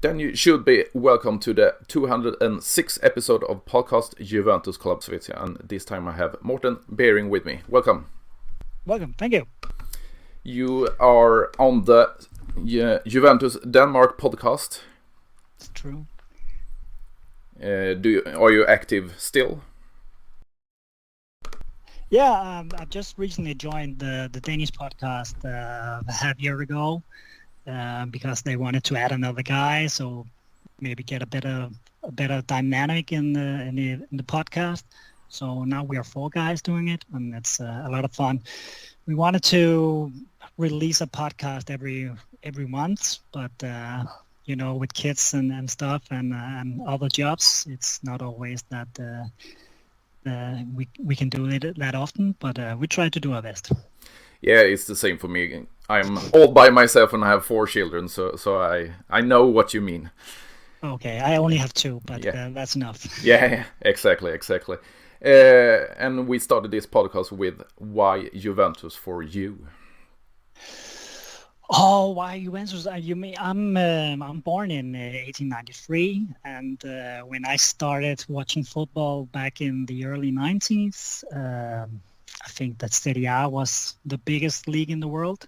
Then you should be welcome to the 206th episode of Podcast Juventus Club Svezia. And this time I have Morten Bering with me. Welcome. Welcome, thank you. You are on the JuventusDanmark podcast. It's true. Are you active still? Yeah, I've just recently joined the Danish podcast a half year ago because they wanted to add another guy, so maybe get a better dynamic in the podcast. So now we are 4 guys doing it, and it's a lot of fun. We wanted to release a podcast every month, but with kids and stuff and other jobs, it's not always that we can do it that often, but we try to do our best. Yeah, it's the same for me. I'm all by myself and I have 4 children, so I know what you mean. Okay, I only have 2, but that's enough. Yeah, exactly. And we started this podcast with why Juventus for you. Oh, why Juventus? You mean I'm born in 1893, and when I started watching football back in the early 90s, I think that Serie A was the biggest league in the world.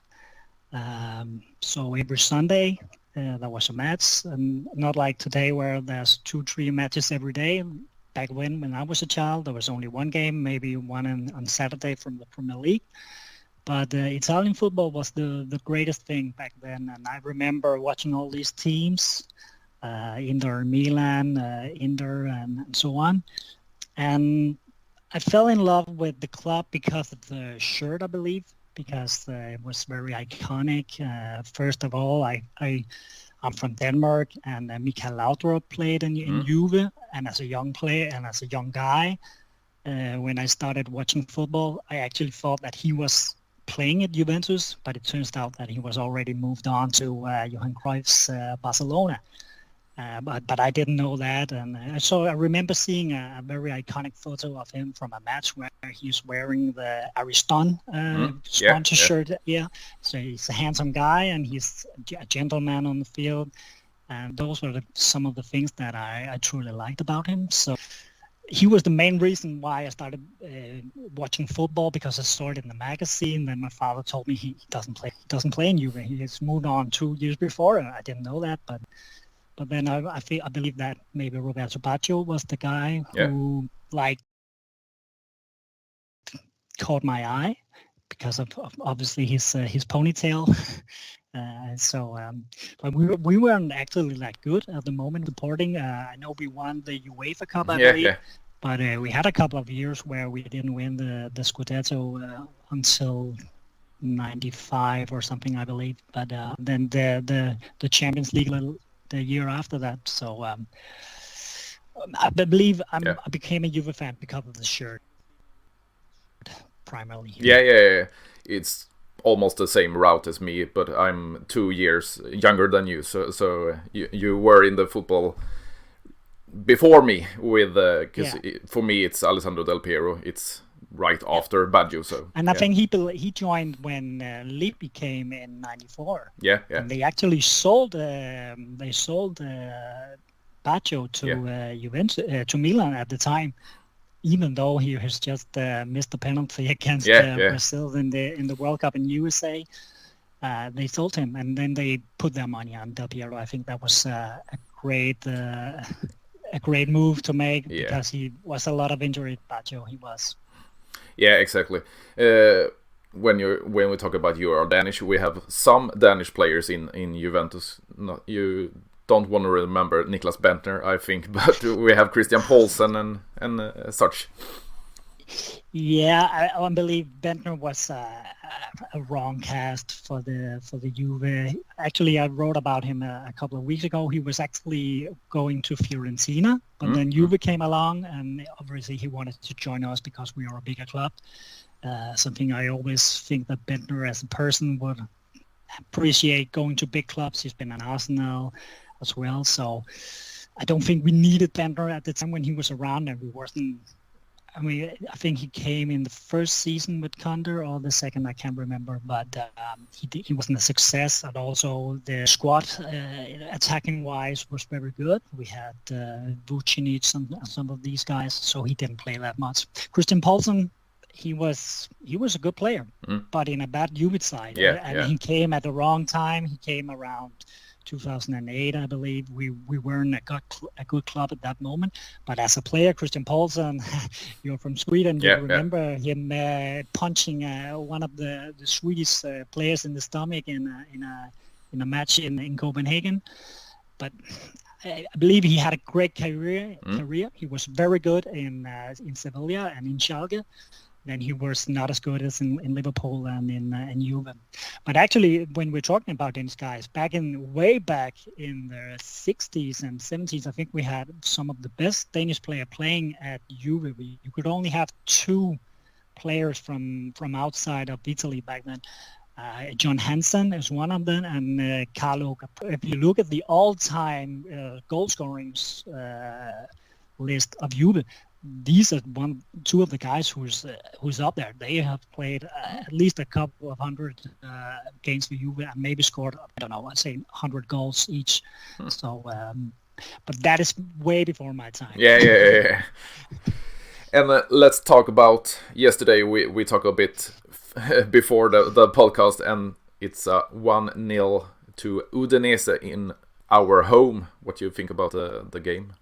So every Sunday there was a match, and not like today where there's 2-3 matches every day. Back when I was a child, there was only one game, maybe one on Saturday from the Premier League. But Italian football was the greatest thing back then, and I remember watching all these teams, Inter Milan, Inter, and so on. And I fell in love with the club because of the shirt, I believe, because it was very iconic. First of all, I'm from Denmark, and Michael Laudrup played in Juve, and as a young player and as a young guy, when I started watching football, I actually thought that he was playing at Juventus, but it turns out that he was already moved on to Johan Cruyff's Barcelona. But I didn't know that, and so I remember seeing a very iconic photo of him from a match where he's wearing the Ariston sponsor shirt. Yeah, so he's a handsome guy and he's a gentleman on the field, and those were some of the things that I truly liked about him. So he was the main reason why I started watching football, because I saw it in the magazine. Then my father told me he doesn't play in Juve. He has moved on 2 years before, and I didn't know that, but then I believe that maybe Roberto Baggio was the guy who caught my eye because of obviously his ponytail. But we weren't actually that good at the moment supporting. I know we won the UEFA Cup, I believe, but we had a couple of years where we didn't win the Scudetto until 95 or something, I believe. But then the Champions League the year after that. So I believe I became a Juve fan because of the shirt, primarily. Yeah. It's almost the same route as me, but I'm 2 years younger than you. So you were in the football before me with because for me it's Alessandro Del Piero. It's right after Baggio. So I think he joined when Lippi came in '94. Yeah. And they actually sold Baggio to Juventus to Milan at the time, even though he has just missed the penalty against Brazil in the World Cup in USA. They sold him, and then they put their money on Del Piero. I think that was a great move to make because he was a lot of injury. Baggio, he was. Yeah, exactly. When we talk about you are Danish, we have some Danish players in Juventus. You don't want to remember Niklas Bentner, I think, but we have Christian Poulsen and such. Yeah, I believe Bentner was a wrong cast for the Juve. Actually, I wrote about him a couple of weeks ago. He was actually going to Fiorentina, but then Juve came along, and obviously he wanted to join us because we are a bigger club. Something I always think that Bentner as a person would appreciate, going to big clubs. He's been in Arsenal as well, so I don't think we needed Bentner at the time when he was around, and we wasn't I mean, I think he came in the first season with Condor or the second, I can't remember, but he wasn't a success. And also the squad, attacking wise, was very good. We had Vucinic, some of these guys, so he didn't play that much. Christian Poulsen, he was a good player, but in a bad Juve side. He came at the wrong time. He came around 2008, I believe. We weren't a good club at that moment. But as a player, Christian Poulsen, you're from Sweden. You remember him punching one of the Swedish players in the stomach in a match in Copenhagen. But I believe he had a great career. He was very good in Sevilla and in Schalke. Then he was not as good as in Liverpool and in Juve. But actually, when we're talking about these guys, way back in the 60s and 70s, I think we had some of the best Danish players playing at Juve. You could only have 2 players from outside of Italy back then. John Hansen is one of them, and Carlo. If you look at the all-time goal scoring list of Juve, these are 2 of the guys who's up there. They have played at least a couple of hundred games for Juve and maybe scored, I don't know, I'd say 100 goals each. So, but that is way before my time. Yeah. And let's talk about yesterday. We talked a bit before the podcast, and it's 1-0 to Udinese in our home. What do you think about the game?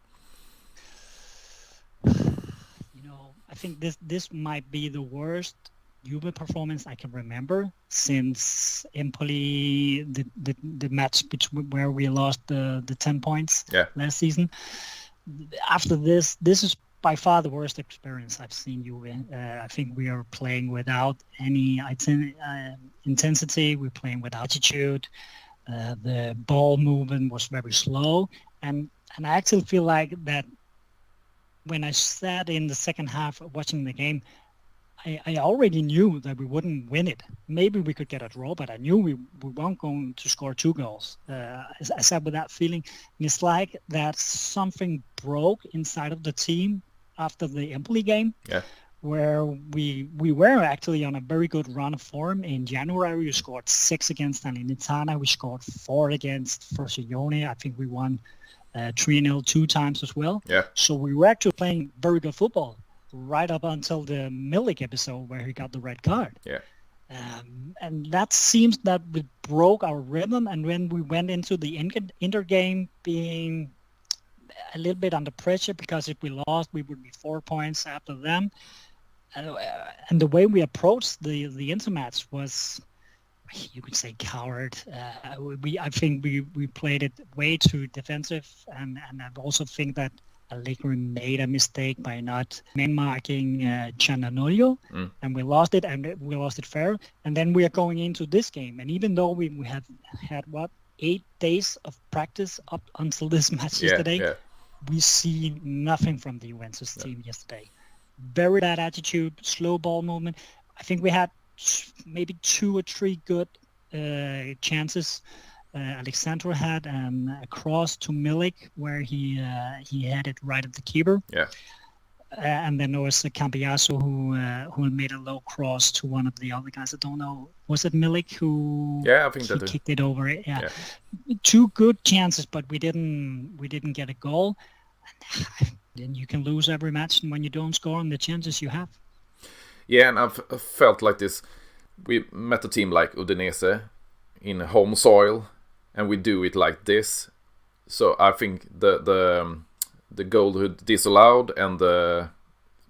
I think this might be the worst Juve performance I can remember since Empoli, the match between where we lost the 10 points last season. After this is by far the worst experience I've seen Juve. I think we are playing without any intensity. We're playing with attitude. The ball movement was very slow, and I actually feel like that. When I sat in the second half watching the game, I already knew that we wouldn't win it. Maybe we could get a draw, but I knew we weren't going to score 2 goals. I sat with that feeling. And it's like that something broke inside of the team after the Empoli game, where we were actually on a very good run of form. In January, we scored 6 against Salernitana. We scored 4 against Frosinone. I think we won 3-0 2 times as well. So we were actually playing very good football right up until the Milik episode where he got the red card. And that seems that we broke our rhythm, and when we went into the Inter game being a little bit under pressure, because if we lost we would be 4 points after them, and the way we approached the Inter match was, you could say, coward. I think we played it way too defensive, and I also think that Allegri made a mistake by not man-marking Ciananoglu, and we lost it fair. And then we are going into this game, and even though we have had 8 days of practice up until this match yesterday, we see nothing from the Juventus team yesterday. Very bad attitude, slow ball movement. I think we had maybe 2 or 3 good chances. Alexandro had a cross to Milik where he had it right at the keeper. And then there was Cambiaso who made a low cross to one of the other guys. I don't know. Was it Milik who? I think that kicked it over. 2 good chances, but we didn't get a goal. And then you can lose every match when you don't score on the chances you have. Yeah, and I've felt like this. We met a team like Udinese in home soil, and we do it like this. So I think the goal disallowed and the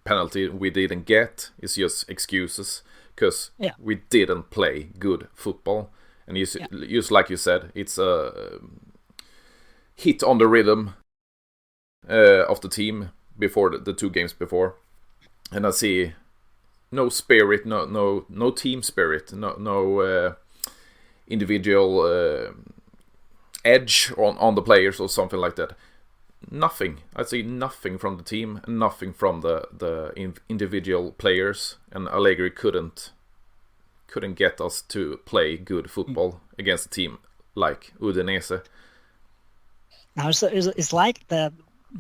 penalty we didn't get is just excuses, because we didn't play good football. And just like you said, it's a hit on the rhythm of the team before the 2 games before, and I see no spirit, no team spirit, no individual edge on the players or something like that. Nothing. I see nothing from the team, nothing from the individual players, and Allegri couldn't get us to play good football against a team like Udinese. Now it's like that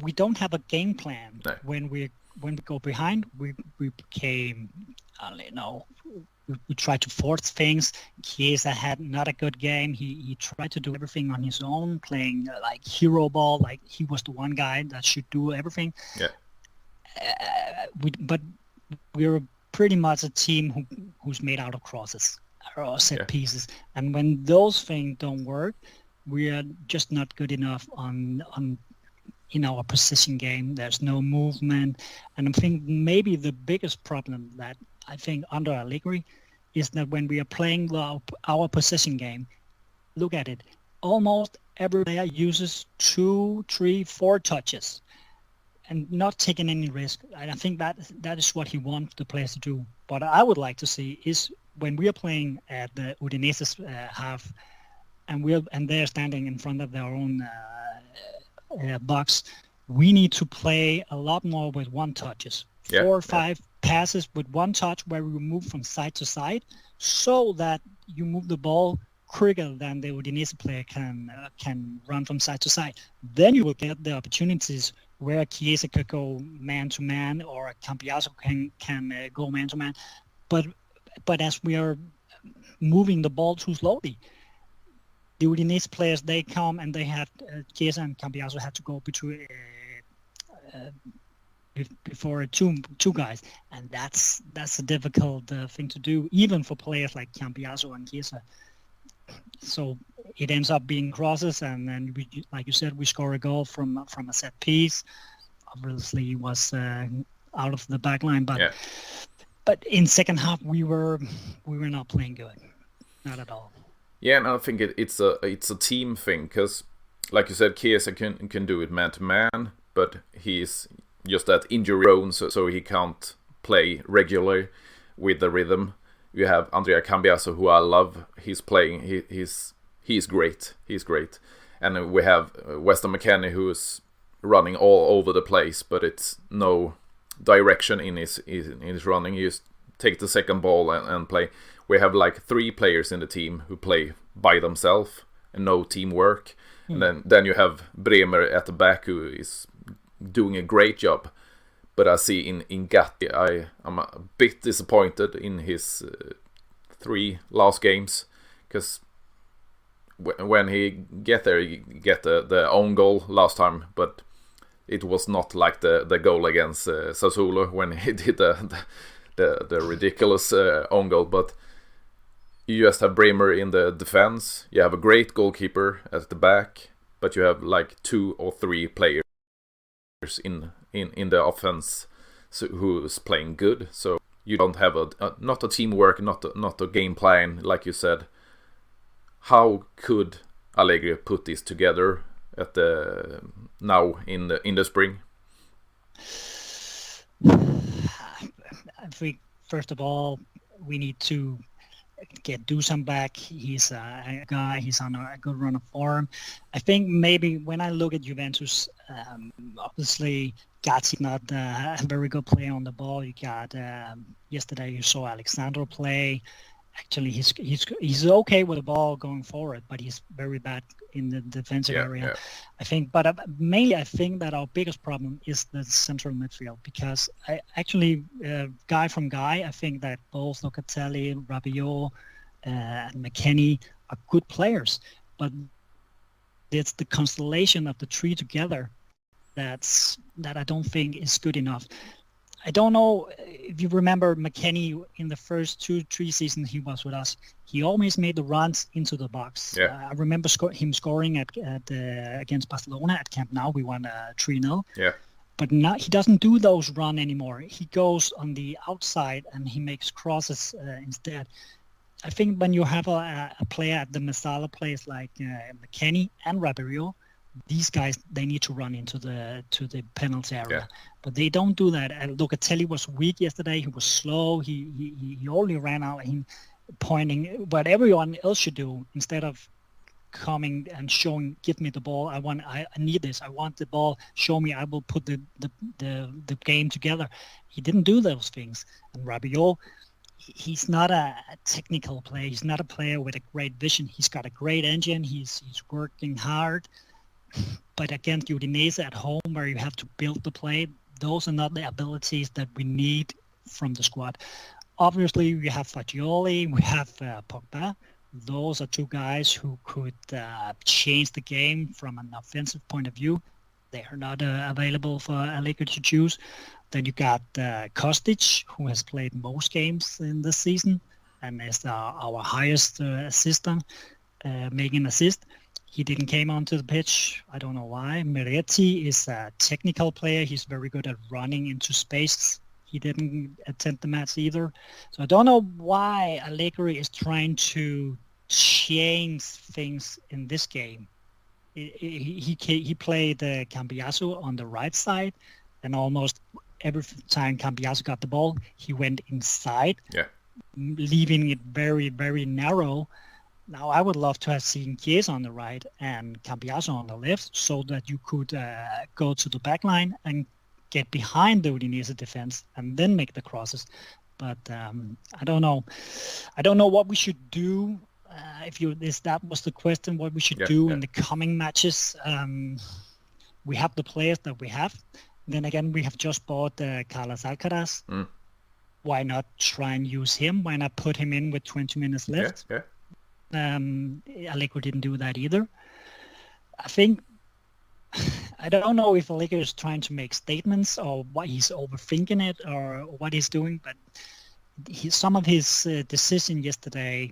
we don't have a game plan when we're when we go behind, we became, we tried to force things. Chiesa had not a good game. He tried to do everything on his own, playing like hero ball, like he was the one guy that should do everything. Yeah. But we're pretty much a team who's made out of crosses or set pieces. And when those things don't work, we are just not good enough on in our position game. There's no movement. And I think maybe the biggest problem that I think under Allegri is that when we are playing our possession game, look at it, almost every player uses 2, 3, 4 touches and not taking any risk. And I think that is what he wants the players to do. What I would like to see is when we are playing at the Udinese's half and they're standing in front of their own box, we need to play a lot more with one touches. 4 or 5 passes with one touch where we move from side to side so that you move the ball quicker than the Udinese player can run from side to side. Then you will get the opportunities where Chiesa could go man-to-man or Cambiaso can go man-to-man. But as we are moving the ball too slowly, the Udinese players, they come and they had Chiesa and Cambiaso had to go between before two guys, and that's a difficult thing to do, even for players like Cambiaso and Chiesa. So it ends up being crosses, and then we, like you said, we score a goal from a set piece. Obviously, it was out of the back line, but in second half we were not playing good, not at all. Yeah, and I think it's a team thing, because, like you said, Chiesa can do it man to man, but he's just that injury prone, so he can't play regularly with the rhythm. You have Andrea Cambiaso, who I love. He's playing. He's great. He's great. And we have Weston McKennie, who is running all over the place, but it's no direction in his running. You just take the second ball and play. We have like 3 players in the team who play by themselves and no teamwork. And then you have Bremer at the back, who is doing a great job. But I see in Gatti, I'm a bit disappointed in his 3 last games, because when he get there, he get the own goal last time, but it was not like the goal against Sassuolo when he did the ridiculous own goal. But you just have Bremer in the defense. You have a great goalkeeper at the back, but you have like 2 or 3 players in the offense who's playing good. So you don't have not a teamwork, not a game plan, like you said. How could Allegri put this together now in the spring? I think first of all we need to get Dusan back. He's a guy. He's on a good run of form. I think maybe when I look at Juventus, obviously Gatti not a very good player on the ball. You got yesterday you saw Alexandro play. Actually, he's okay with the ball going forward, but he's very bad in the defensive area. Yeah. I think, but mainly I think that our biggest problem is the central midfield, because guy from guy, I think that both Locatelli, Rabiot, and McKennie are good players, but it's the constellation of the 3 together that I don't think is good enough. I don't know if you remember McKennie in the first 2-3 seasons he was with us. He always made the runs into the box. Yeah. I remember him scoring at against Barcelona at Camp Nou. We won 3-0. Yeah. But now he doesn't do those runs anymore. He goes on the outside and he makes crosses instead. I think when you have a player at the Masala place like McKennie and Rabiot, these guys, they need to run into the penalty area, but they don't do that. And Locatelli was weak yesterday. He was slow. He only ran out and pointing what everyone else should do instead of coming and showing, give me the ball. I need this. I want the ball. Show me. I will put the game together. He didn't do those things. And Rabiot, he's not a technical player. He's not a player with a great vision. He's got a great engine. He's working hard. But against Udinese at home, where you have to build the play, those are not the abilities that we need from the squad. Obviously, we have Fagioli, we have Pogba. Those are two guys who could change the game from an offensive point of view. They are not available for Allegri to choose. Then you got Kostic, who has played most games in this season and is our highest assistant, making assist. He didn't came onto the pitch. I don't know why. Miretti is a technical player. He's very good at running into space. He didn't attend the match either. So I don't know why Allegri is trying to change things in this game. He played Cambiaso on the right side, and almost every time Cambiaso got the ball, he went inside, leaving it very, very narrow. Now, I would love to have seen Gäst on the right and Cambiaso on the left, so that you could go to the back line and get behind the Udinese defense and then make the crosses. But I don't know. I don't know what we should do. If that was the question, what we should do in the coming matches. We have the players that we have. Then again, we have just bought Carlos Alcaraz. Why not try and use him? Why not put him in with 20 minutes left? Allegri didn't do that either. I don't know if Allegri is trying to make statements or why he's overthinking it or what he's doing, but some of his decision yesterday,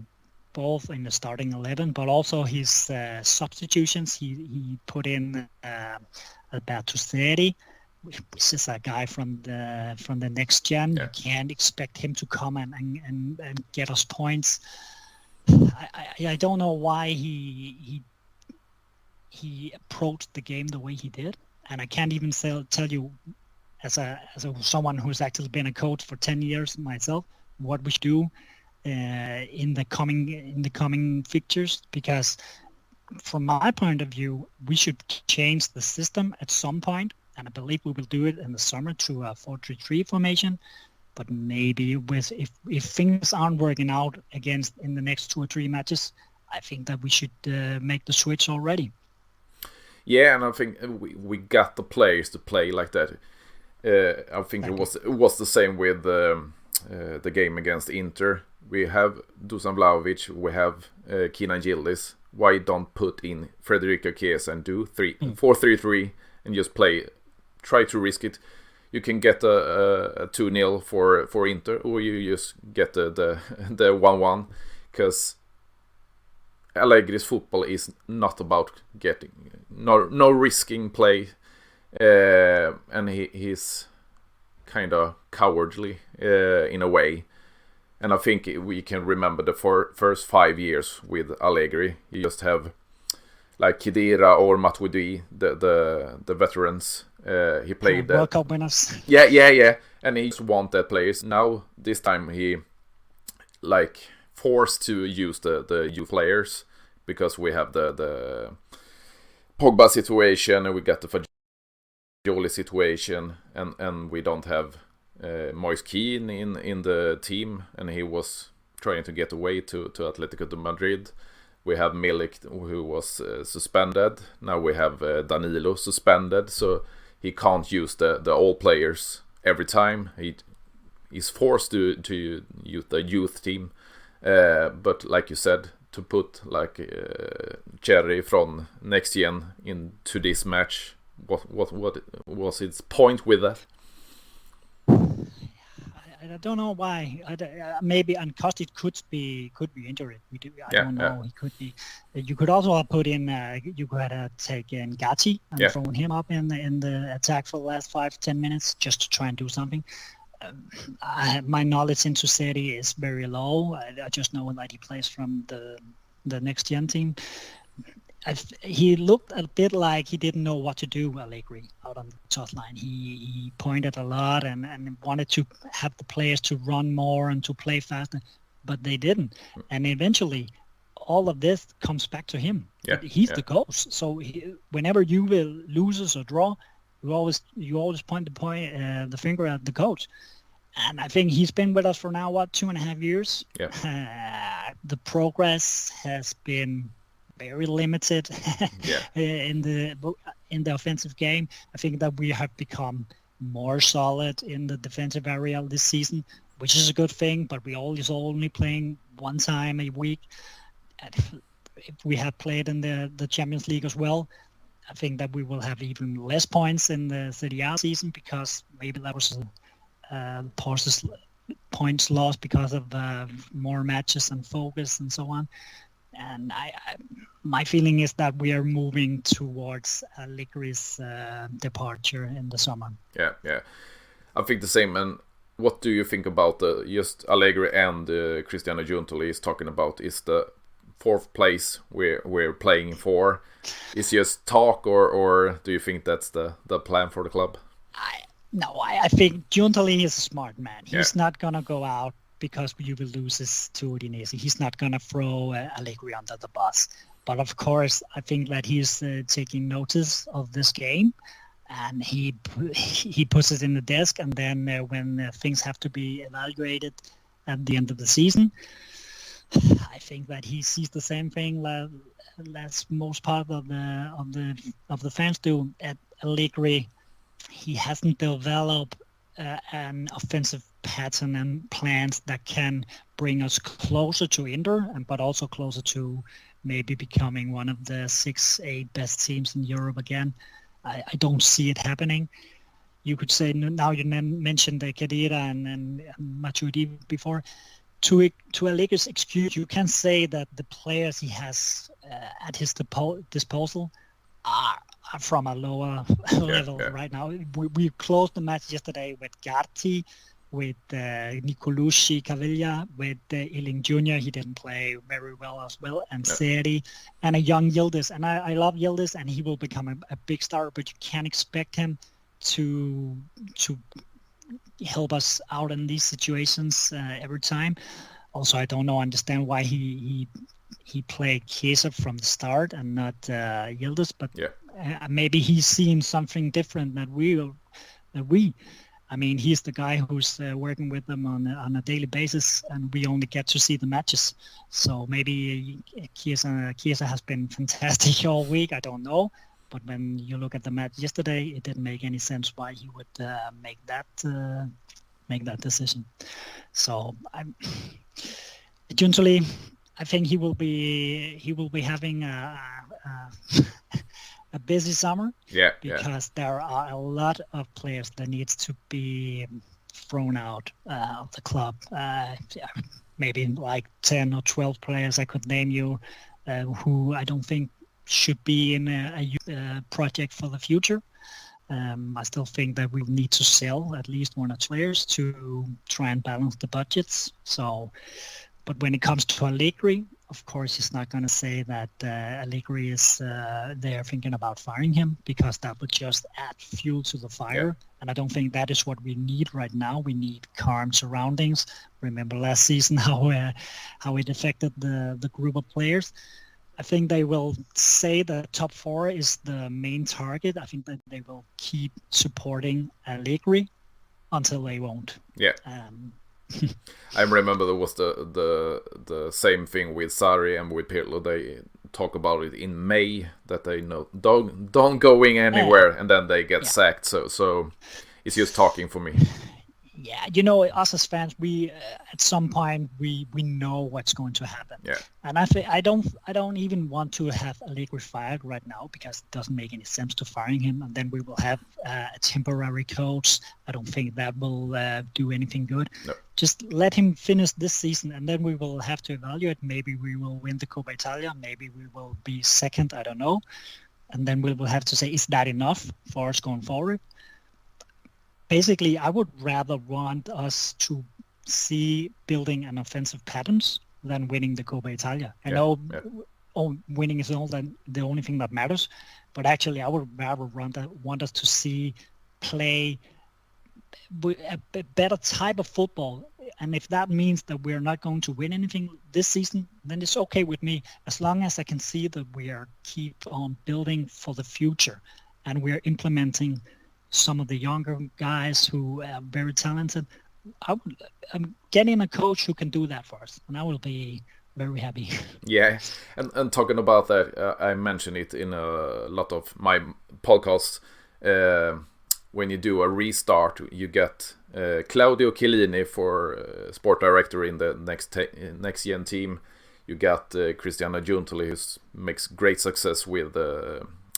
both in the starting 11, but also his substitutions, he put in Alberto Seri, which is a guy from the next gen. You can't expect him to come and get us points. I don't know why he approached the game the way he did, and I can't even tell you as someone who's actually been a coach for 10 years myself what we should do in the coming fixtures, because from my point of view we should change the system at some point, and I believe we will do it in the summer to a 4-3-3 formation. But maybe if things aren't working out in the next 2 or 3 matches, I think that we should make the switch already. Yeah, and I think we got the players to play like that. I think it was the same with the game against Inter. We have Dusan Vlahovic, we have Kenan Yildiz. Why don't put in Federico Chiesa and do 4-3-3 and just play? Try to risk it. You can get a 2-0 for Inter, or you just get the 1-1, because Allegri's football is not about getting no risking play, and he's kind of cowardly in a way. And I think we can remember the first 5 years with Allegri. You just have like Khedira or Matuidi, the veterans. He played World Cup winners. Yeah, and he just wanted players. Now this time he forced to use the youth players, because we have the Pogba situation and we got the Fagioli situation, and we don't have Moise Kean in the team, and he was trying to get away to Atletico de Madrid. We have Milik, who was suspended. Now we have Danilo suspended, so he can't use the old players every time. He's forced to use the youth team. But like you said, to put Cherry from next gen into this match, what was its point with that? I don't know why. Maybe Kostic could be injured. I don't know. He could be. You could also have put in. You could have taken Gatti and thrown him up in the attack for the last 5-10 minutes just to try and do something. My knowledge into Seri is very low. I just know that he plays from the next gen team. He looked a bit like he didn't know what to do, Allegri, out on the top line. He pointed a lot and wanted to have the players to run more and to play faster, but they didn't. And eventually, all of this comes back to him. He's the coach. So whenever you will loses or draw, you always point the finger at the coach. And I think he's been with us for now, 2.5 years? The progress has been very limited in the offensive game. I think that we have become more solid in the defensive area this season, which is a good thing, but we always only playing one time a week. And if we had played in the Champions League as well, I think that we will have even less points in the Serie A season, because maybe that was points lost because of more matches and focus and so on. And my feeling is that we are moving towards Allegri's departure in the summer. Yeah. I think the same. And what do you think about just Allegri and Cristiano Giuntoli is talking about? Is the fourth place we're playing for is just talk, or do you think that's the plan for the club? I think Giuntoli is a smart man. He's not going to go out because Juve loses to Udinese. He's not going to throw Allegri under the bus. But of course, I think that he's taking notice of this game, and he puts it in the desk. And then when things have to be evaluated at the end of the season, I think that he sees the same thing as most part of the fans do. At Allegri, he hasn't developed an offensive pattern and plans that can bring us closer to Inter, but also closer to maybe becoming one of the 6-8 best teams in Europe again. I don't see it happening. You could say, now you mentioned Khedira and Matuidi before. To Allegri's excuse, you can say that the players he has at his disposal are from a lower level right now. We closed the match yesterday with Gatti, with Nicolucci, Caviglia, with Iling Jr. He didn't play very well as well, and Seri, and a young Yildiz. And I love Yildiz, and he will become a big star, but you can't expect him to help us out in these situations every time. Also, I don't understand why he played Chiesa from the start and not Yildiz, but maybe he's seen something different that we. I mean, he's the guy who's working with them on a daily basis, and we only get to see the matches. So maybe Chiesa has been fantastic all week. I don't know. But when you look at the match yesterday, it didn't make any sense why he would make that decision. So Giuntoli, I think he will be having a busy summer. Because there are a lot of players that needs to be thrown out of the club. Maybe like 10 or 12 players I could name you who I don't think should be in a project for the future. I still think that we need to sell at least one or two players to try and balance the budgets. But when it comes to Allegri, of course, he's not going to say that Allegri is there thinking about firing him, because that would just add fuel to the fire. And I don't think that is what we need right now. We need calm surroundings. Remember last season how it affected the group of players. I think they will say the top four is the main target. I think that they will keep supporting Allegri until they won't. I remember there was the same thing with Sarri and with Pirlo. They talk about it in May that they don't going anywhere, and then they get sacked. So it's just talking for me. Yeah, us as fans, we at some point we know what's going to happen. Yeah. And I don't even want to have Allegri fired right now, because it doesn't make any sense to firing him, and then we will have a temporary coach. I don't think that will do anything good. No. Just let him finish this season, and then we will have to evaluate. Maybe we will win the Coppa Italia. Maybe we will be second. I don't know. And then we will have to say, is that enough for us going forward? Basically, I would rather want us to see building an offensive patterns than winning the Coppa Italia. I know winning is the only thing that matters, but actually I would rather want us to see play a better type of football. And if that means that we're not going to win anything this season, then it's okay with me, as long as I can see that we are keep on building for the future, and we are implementing some of the younger guys who are very talented. I'm getting a coach who can do that for us, and I will be very happy. Yeah, and talking about that, I mentioned it in a lot of my podcasts. when you do a restart, you get Claudio Chiellini for sport director in the next gen team. You got Cristiano Giuntoli, who makes great success with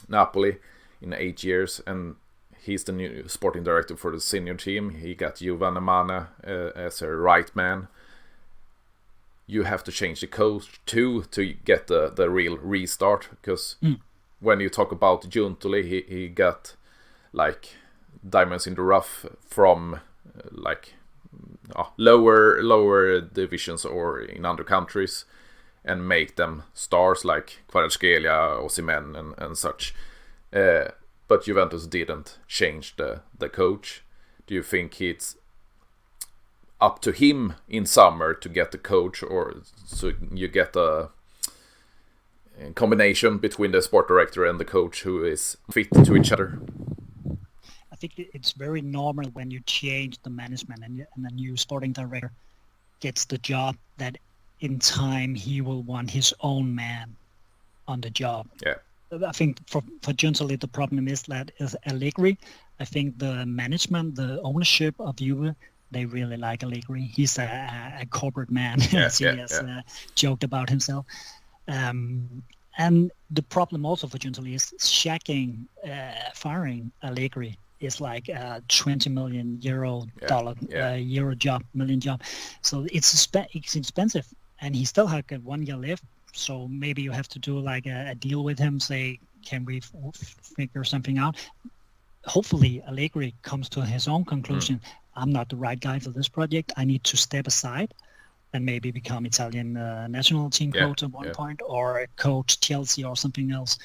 Napoli in 8 years, and he's the new sporting director for the senior team. He got Giovanni Mana as a right man. You have to change the coach too to get the real restart, because when you talk about Giuntoli, he got like diamonds in the rough from lower divisions or in other countries, and make them stars like Kvaratskhelia, Osimhen and such. But Juventus didn't change the coach. Do you think it's up to him in summer to get the coach, or so you get a combination between the sport director and the coach who is fit to each other? I think it's very normal when you change the management and the new sporting director gets the job that in time he will want his own man on the job. Yeah. I think for Giuntoli the problem is that is Allegri. I think the management, the ownership of Juve, they really like Allegri. He's a corporate man, as he has joked about himself. And the problem also for Giuntoli is firing Allegri is like a 20 million euro million job. So it's expensive, and he still has got 1 year left. So maybe you have to do like a deal with him, say, can we figure something out? Hopefully Allegri comes to his own conclusion. I'm not the right guy for this project. I need to step aside and maybe become Italian national team coach at one point, or coach Chelsea or something else.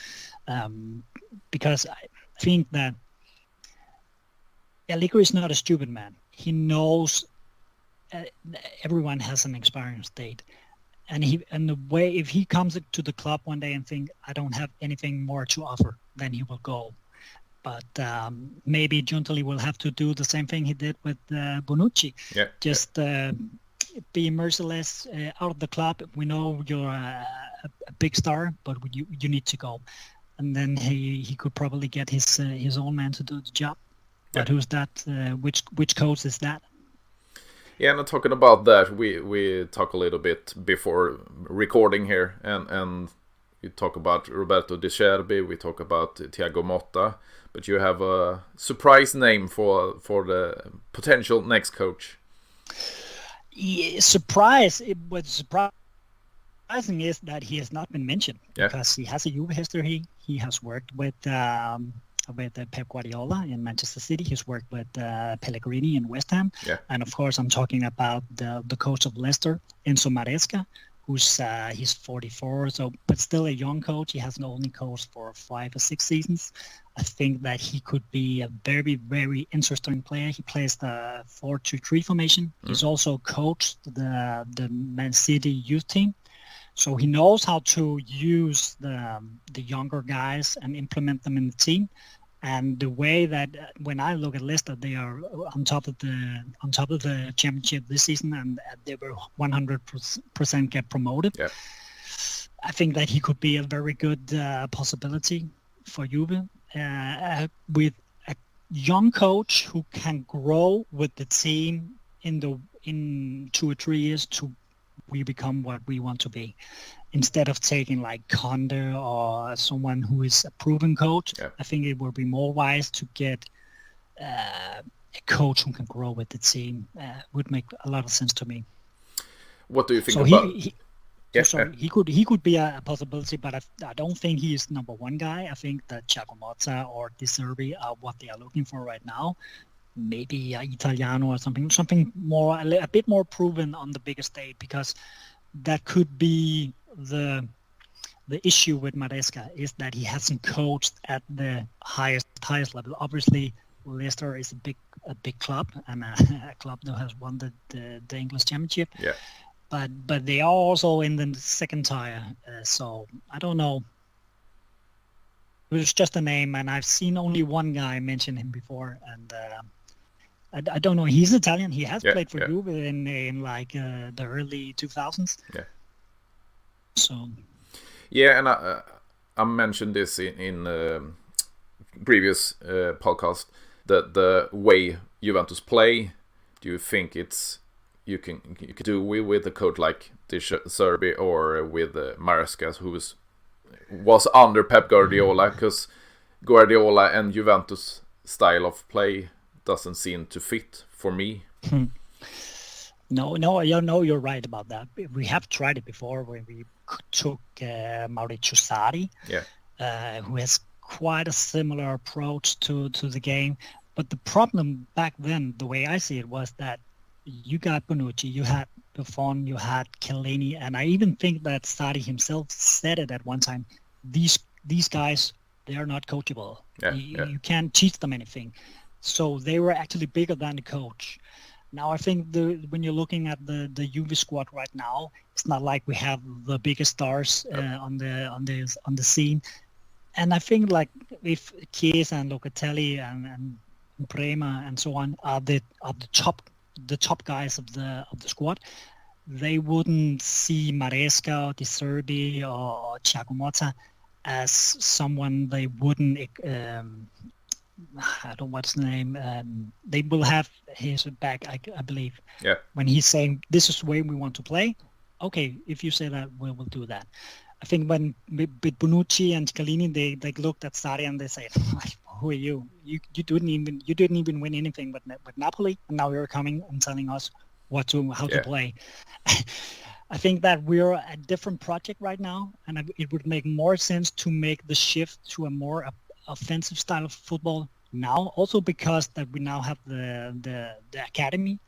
Because I think that Allegri is not a stupid man. He knows everyone has an expiring date. And the way, if he comes to the club one day and think, I don't have anything more to offer, then he will go. But maybe Giuntoli will have to do the same thing he did with Bonucci. Just be merciless out of the club. We know you're a big star, but you need to go. And then he could probably get his own man to do the job. But who's that? Which coach is that? Yeah, and talking about that, we talk a little bit before recording here, and you talk about Roberto De Zerbi, we talk about Thiago Motta, but you have a surprise name for the potential next coach. What's surprising is that he has not been mentioned, because he has a Juve history. He has worked with Pep Guardiola in Manchester City. He's worked with Pellegrini in West Ham. And of course, I'm talking about the coach of Leicester, Enzo Maresca, he's 44, but still a young coach. He hasn't only coached for 5 or 6 seasons. I think that he could be a very, very interesting player. He plays the 4-2-3 formation. He's also coached the Man City youth team. So he knows how to use the younger guys and implement them in the team. And the way that when I look at Leicester, they are on top of the championship this season, and they were 100% get promoted. I think that he could be a very good possibility for Juve with a young coach who can grow with the team in 2 or 3 years to we become what we want to be, instead of taking like Conte or someone who is a proven coach. I think it would be more wise to get a coach who can grow with the team. Would make a lot of sense to me. What do you think about? He could be a possibility, but I don't think he is number one guy. I think that Thiago Motta or De Zerbi are what they are looking for right now. Maybe Italiano or something more, a bit more proven on the bigger stage, because that could be the issue with Maresca, is that he hasn't coached at the highest level. Obviously, Leicester is a big club, and a club that has won the English Championship. But they are also in the second tier, so I don't know. It was just a name, and I've seen only one guy mention him before, and I don't know. He's Italian. He has played for Juve in like the early 2000s. So. Yeah, and I mentioned this in previous podcast. the way Juventus play, do you think you could do with a coach like De Zerbi or with Maresca, who was under Pep Guardiola? Because Guardiola and Juventus style of play doesn't seem to fit for me. No, you're right about that. We have tried it before when we took Maurizio Sarri, who has quite a similar approach to the game. But the problem back then, the way I see it, was that you got Bonucci, you had Buffon, you had Chiellini, and I even think that Sarri himself said it at one time. These guys, they are not coachable. You can't teach them anything. So they were actually bigger than the coach. Now I think when you're looking at the Juve squad right now, it's not like we have the biggest stars on the scene. And I think like if Chiesa and Locatelli and Prema and so on are the top guys of the squad, they wouldn't see Maresca or De Zerbi or Thiago Motta as someone they wouldn't I don't know what's the name. They will have his back, I believe. Yeah. When he's saying this is the way we want to play, okay, if you say that, we will do that. I think when with Bonucci and Chiellini, they looked at Sarri and they said, "Who are you? You didn't even win anything with Napoli, and now you're coming and telling us how to play." I think that we're a different project right now, and it would make more sense to make the shift to a more offensive style of football now, also because that we now have the academy,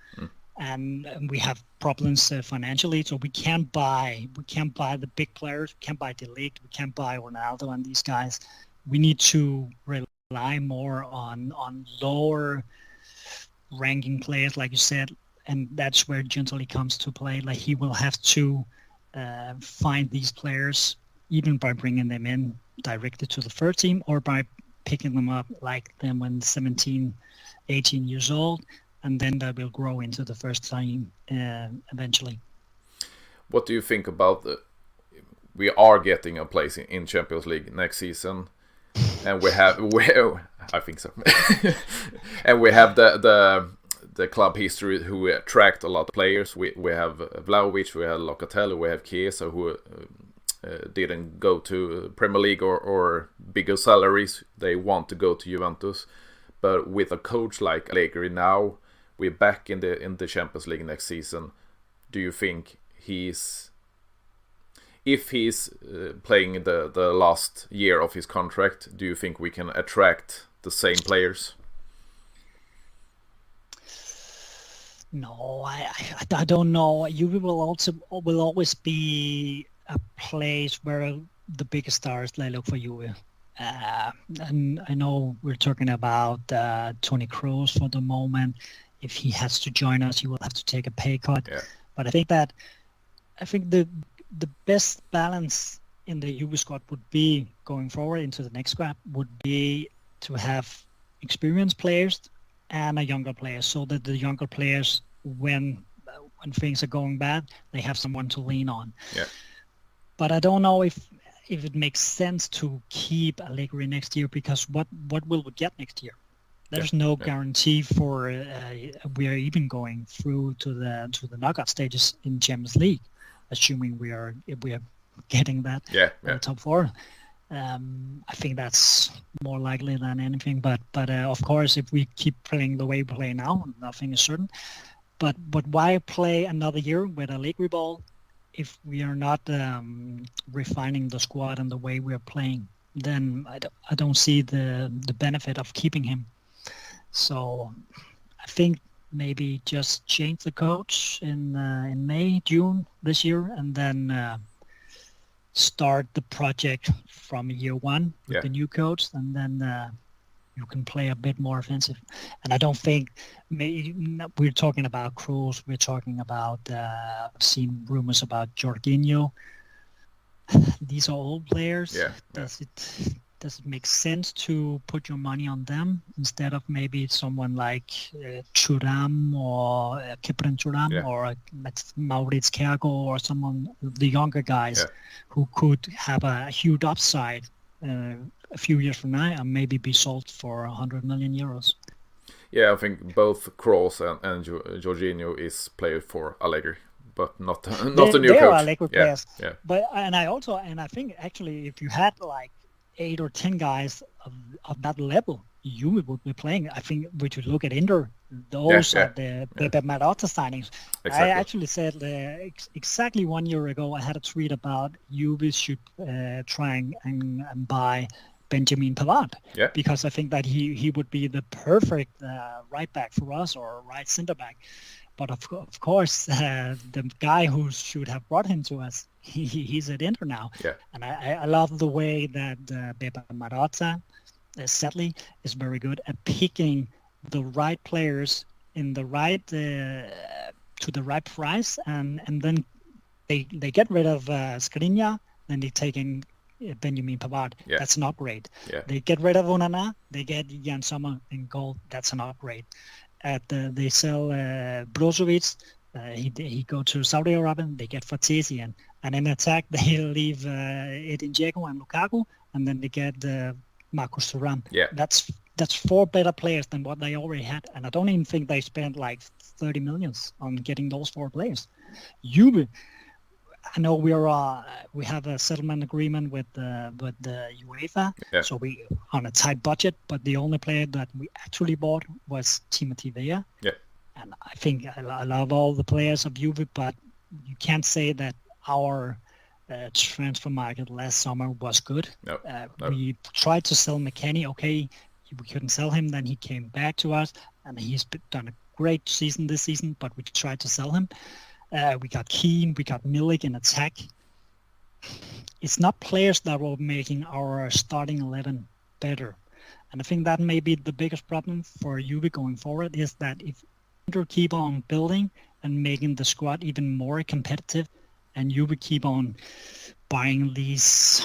and we have problems financially, so we can't buy the big players, we can't buy De Ligt, we can't buy Ronaldo and these guys. We need to rely more on lower ranking players, like you said, and that's where Gentili comes to play. Like he will have to find these players, even by bringing them in directly to the first team or by picking them up like them when 17, 18 years old, and then that will grow into the first team eventually. What do you think about we are getting a place in Champions League next season, and I think so. And we have the club history who attract a lot of players. We have Vlahovic, we have Locatelli, we have Chiesa, who didn't go to Premier League or bigger salaries. They want to go to Juventus. But with a coach like Allegri now, we're back in the Champions League next season. Do you think if he's playing the last year of his contract, do you think we can attract the same players? No, I don't know. Juve will always be a place where the biggest stars they look for Juve. And I know we're talking about Toni Kroos for the moment. If he has to join us, he will have to take a pay cut. Yeah. But I think the best balance in the Juve squad would be going forward into the next squad would be to have experienced players and a younger player, so that the younger players, when things are going bad, they have someone to lean on. Yeah. But I don't know if it makes sense to keep Allegri next year, because what will we get next year? There's no guarantee for we are even going through to the knockout stages in Champions League, assuming we are getting that top four. I think that's more likely than anything. But of course, if we keep playing the way we play now, nothing is certain. But why play another year with Allegri ball if we are not refining the squad and the way we are playing? Then I don't see the benefit of keeping him. So I think maybe just change the coach in May, June this year, and then start the project from year one with the new coach, and then you can play a bit more offensive. And I don't think we're talking about Kroos, we're talking about seen rumors about Jorginho. These are old players. Does it make sense to put your money on them instead of maybe someone like Thuram or Kyprian Thuram or Maurice Kjaergaard or someone, the younger guys who could have a huge upside a few years from now and maybe be sold for 100 million euros? Yeah, I think both Kroos and Jorginho is played for Allegri, but not the new coach. They are Allegri players. Yeah. But I think actually if you had like 8 or 10 guys of that level, you would be playing. I think we should look at Inter. Those are the Pepe Marotta signings. Exactly. I actually said exactly 1 year ago, I had a tweet about Juve should try and buy Benjamin Pavard, because I think that he would be the perfect right back for us, or right center back. But of course, the guy who should have brought him to us, he's at Inter now. Yeah. And I love the way that Pepe Marotta, sadly, is very good at picking the right players in the right to the right price, and then they get rid of Skriniar, then they take in Benjamin Pavard. Yeah. That's an upgrade. Yeah. They get rid of Onana, they get Jan Sommer in goal. That's an upgrade. They sell Brozovic. He go to Saudi Arabia. They get Fatesi, and in attack they leave Edin Dzeko and Lukaku, and then they get Marcus Thuram. Yeah. That's 4 better players than what they already had, and I don't even think they spent like 30 millions on getting those 4 players. Juve, I know we have a settlement agreement with the UEFA, so we on a tight budget. But the only player that we actually bought was Timothy Weah. Yeah, and I think I love all the players of Juve, but you can't say that our transfer market last summer was good. No. We tried to sell McKennie. Okay, we couldn't sell him. Then he came back to us, and he's done a great season this season. But we tried to sell him. We got Keane, we got Milik in attack. It's not players that were making our starting 11 better. And I think that may be the biggest problem for Juve going forward, is that if Inter keep on building and making the squad even more competitive, and Juve keep on buying these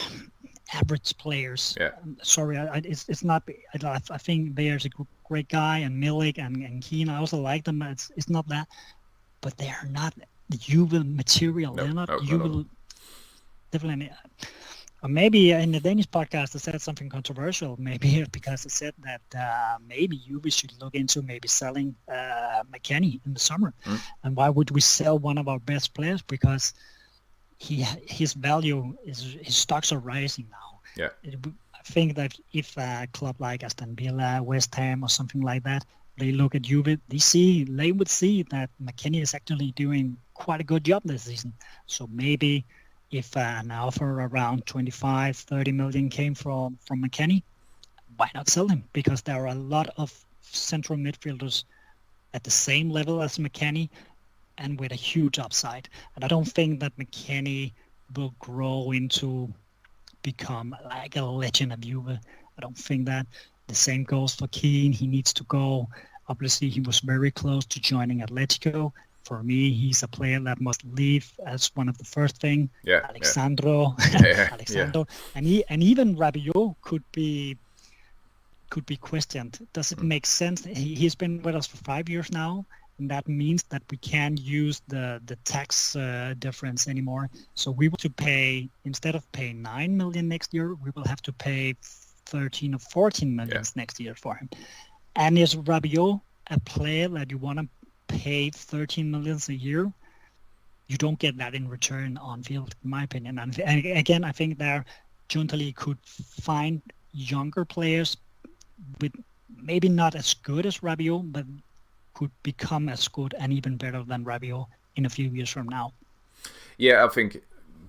average players. Yeah. Sorry, it's not. I think there's a great guy, and Milik and Keane. I also like them. It's not that, but they are not Juve material. They're not Juve. Definitely. Or maybe in the Danish podcast I said something controversial, maybe because I said that maybe Juve should look into maybe selling McKennie in the summer. And why would we sell one of our best players? Because his value his stocks are rising now. Yeah. I think that if a club like Aston Villa, West Ham, or something like that, they look at Juve, they would see that McKennie is actually doing quite a good job this season. So maybe if an offer around 25-30 million came from McKennie, why not sell him? Because there are a lot of central midfielders at the same level as McKennie and with a huge upside. And I don't think that McKennie will grow into become like a legend of Juve. I don't think that. The same goes for Keane. He needs to go. Obviously, he was very close to joining Atletico. For me, he's a player that must leave as one of the first thing. Yeah, Alexandro, Alexandro, and even Rabiot could be questioned. Does it make sense? He's been with us for 5 years now, and that means that we can't use the tax difference anymore. So we will to pay, instead of paying 9 million next year, we will have to pay 13 or 14 million next year for him. And is Rabiot a player that you want to pay 13 million a year? You don't get that in return on field, in my opinion. And again, I think there Giuntoli could find younger players with maybe not as good as Rabiot, but could become as good and even better than Rabiot in a few years from now. Yeah, I think,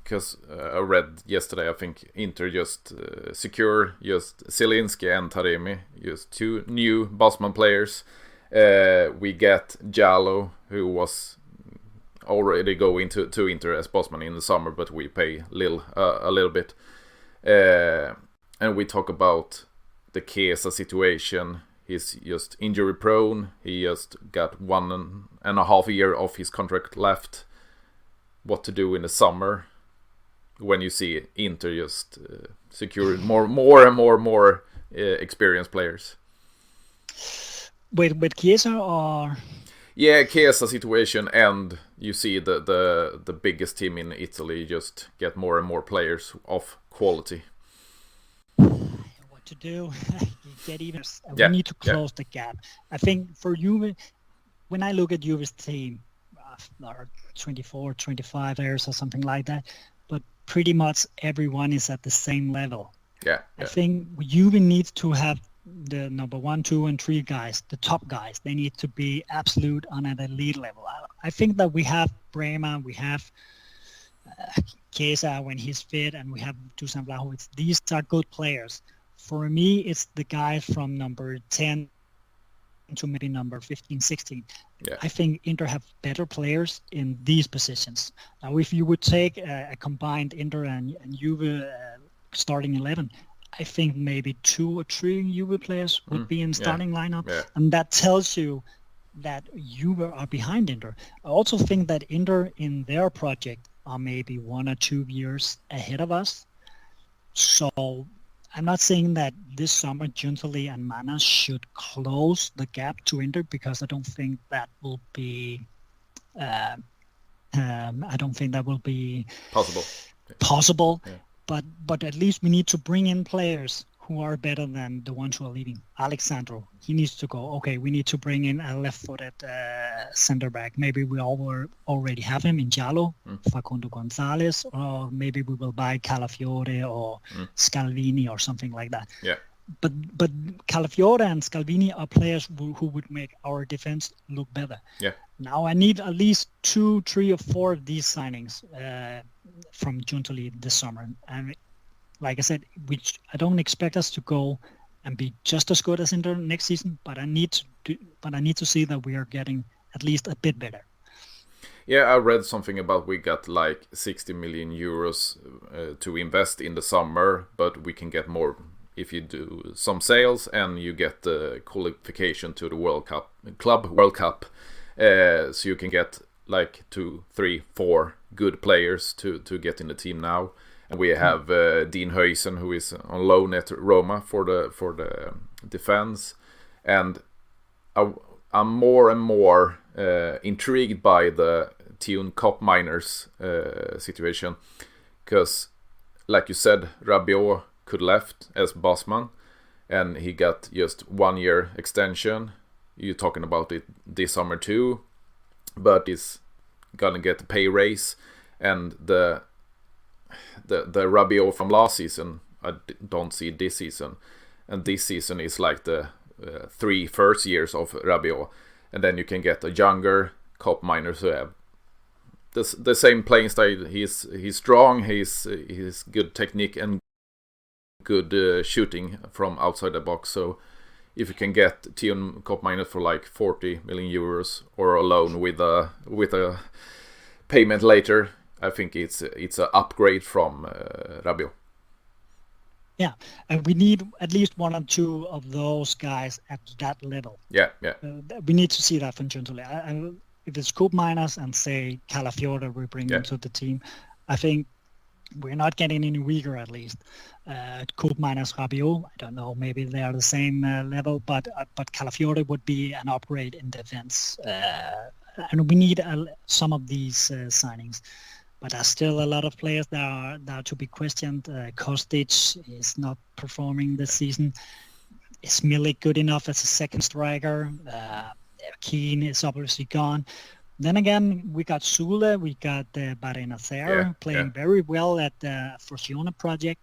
because I read yesterday, I think Inter just secure just Zielinski and Taremi, just 2 new bosman players. We get Jallo, who was already going to Inter as bosman in the summer, but we pay a little bit. And we talk about the Chiesa situation. He's just injury prone. He just got 1.5 years of his contract left. What to do in the summer when you see Inter just secure more and more experienced players? With Chiesa or? Yeah, Chiesa situation, and you see the biggest team in Italy just get more and more players of quality. to do. Get even. We need to close the gap. I think for Juve, when I look at Juve's team, there are 24, 25 players or something like that, but pretty much everyone is at the same level. Yeah. I think Juve needs to have the number 1, 2, and 3 guys, the top guys. They need to be absolute on an elite level. I think that we have Bremer, we have Chiesa when he's fit, and we have Dusan Vlahovic. These are good players. For me, it's the guys from number 10 to maybe number 15, 16. Yeah. I think Inter have better players in these positions. Now, if you would take a combined Inter and Juve starting 11, I think maybe 2 or 3 Juve players would be in starting lineup. Yeah. And that tells you that Juve are behind Inter. I also think that Inter in their project are maybe 1 or 2 years ahead of us. So I'm not saying that this summer Giuntoli and Manas should close the gap to Inter, because I don't think that will be possible. Yeah. But at least we need to bring in players who are better than the ones who are leaving. Alexandro, he needs to go. Okay, we need to bring in a left-footed center back. Maybe we already have him in Giallo, Facundo Gonzalez, or maybe we will buy Calafiore or Scalvini or something like that. Yeah. But Calafiore and Scalvini are players who would make our defense look better. Yeah. Now I need at least 2, 3, or 4 of these signings from Giuntoli this summer. And like I said, I don't expect us to go and be just as good as Inter next season, but I need to see that we are getting at least a bit better. Yeah, I read something about we got like 60 million euros to invest in the summer, but we can get more if you do some sales and you get the qualification to the Club World Cup. So you can get like 2, 3, 4 good players to get in the team now. And we have Dean Huijsen, who is on loan at Roma for the defense. And I'm more and more intrigued by the Tion Koopmeiners situation. Because, like you said, Rabiot could left as bosman, and he got just 1 year extension. You're talking about it this summer too, but he's gonna get a pay raise, and the Rabiot from last season I don't see this season, and this season is like the 3 first years of Rabiot, and then you can get a younger Koopmeiners who have the same playing style. He's strong, he's good technique and good shooting from outside the box. So if you can get Tion Koopmeiners for like 40 million euros or a loan with a payment later, I think it's an upgrade from Rabiot. Yeah, and we need at least 1 or 2 of those guys at that level. Yeah. We need to see that from Giuntoli. If it's Koopmeiners and say Calafiore we bring into the team, I think we're not getting any weaker at least. Koopmeiners, Rabiot, I don't know, maybe they are the same level, but Calafiore would be an upgrade in defense. And we need some of these signings. But there's still a lot of players that are to be questioned. Kostic is not performing this season. Is Milik good enough as a second striker? Keane is obviously gone. Then again, we got Sule, we got Barenacer playing very well at the Frosinone project.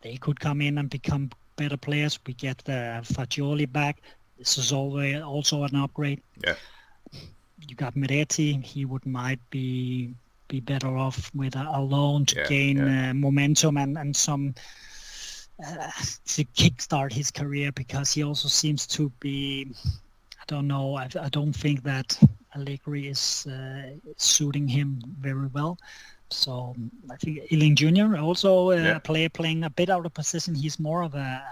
They could come in and become better players. We get Fagioli back. This is also an upgrade. Yeah. You got Meretti. He might be better off with a loan to gain momentum and some to kickstart his career, because he also seems to be, I don't know, I don't think that Allegri is suiting him very well. So I think Ealing Jr. also a player playing a bit out of position. He's more of a